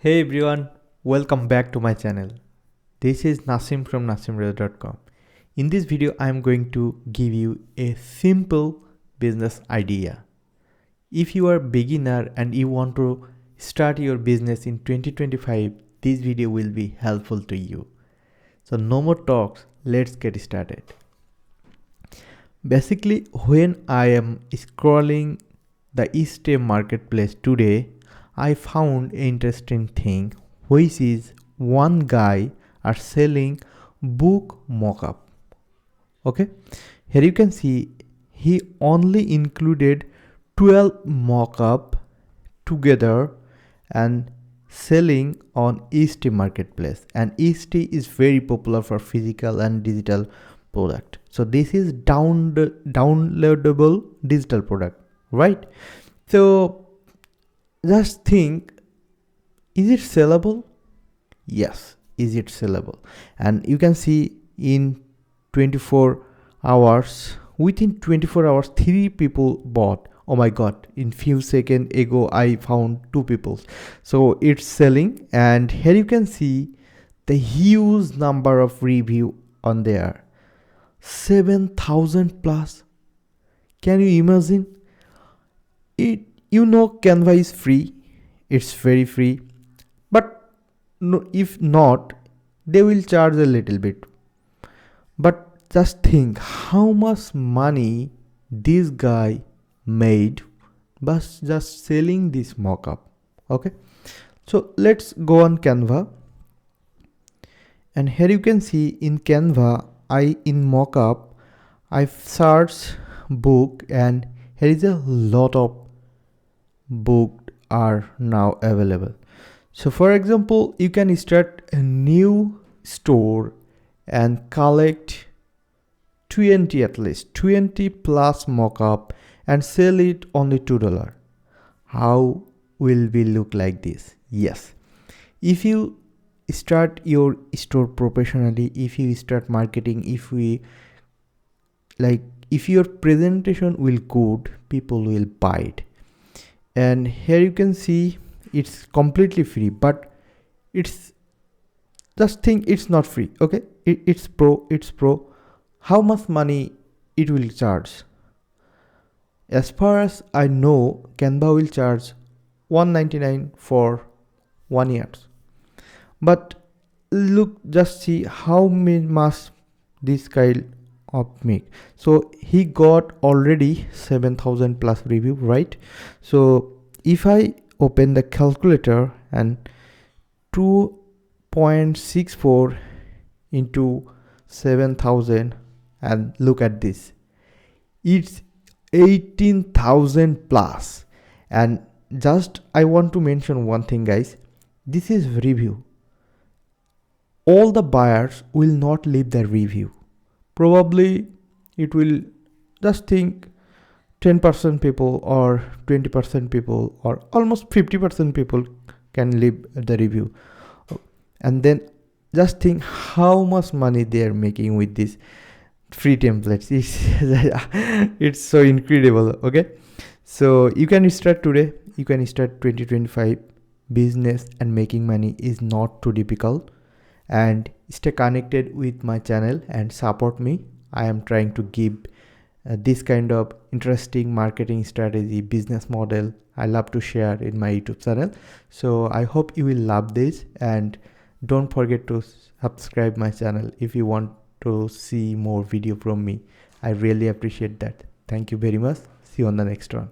Hey everyone, welcome back to my channel. This is Nasim from nasimradio.com. In this video, I am going to give you a simple business idea. If you are a beginner and you want to start your business in 2025, this video will be helpful to you. So no more talks, let's get started. Basically, when I am scrolling the eStay marketplace today, I found an interesting thing, which is one guy are selling book mockup. Okay, here you can see he only included 12 mockup together and selling on eStay marketplace, and eStay is very popular for physical and digital product. So this is downloadable digital product, right? So just think, is it sellable? Yes, is it sellable? And you can see in 24 hours, within 24 hours, 3 people bought. Oh my god, in few seconds ago I found 2 people. So it's selling, and here you can see the huge number of review on there. 7,000 plus. Can you imagine? Canva is free. It's very free. But no, if not, they will charge a little bit. But just think how much money this guy made by just selling this mockup. Okay. So let's go on Canva. And here you can see in Canva, in mockup, I've searched book, and here is a lot of book are now available. So for example, you can start a new store and collect 20 at least 20 plus mockup and sell it only $2. How will we look like this? Yes, if you start your store professionally, if you start marketing, if your presentation will good, people will buy it. And here you can see it's completely free, but it's just think it's not free. Okay, it's pro. How much money it will charge? As far as I know, Canva will charge $199 for 1 year. But look, just see how much this guy of make. So he got already 7,000 plus review, right? So if I open the calculator and 2.64 into 7,000 and look at this, it's 18,000 plus. And just I want to mention one thing, guys, this is review. All the buyers will not leave their review. Probably it will, just think, 10% people or 20% people or almost 50% people can leave the review. And then just think how much money they are making with this free templates. It's so incredible. Okay, so you can start today, you can start 2025. Business and making money is not too difficult. And stay connected with my channel and support me. I am trying to give this kind of interesting marketing strategy, business model I love to share in my YouTube channel. So I hope you will love this, and don't forget to subscribe my channel if you want to see more video from me. I really appreciate that. Thank you very much. See you on the next one.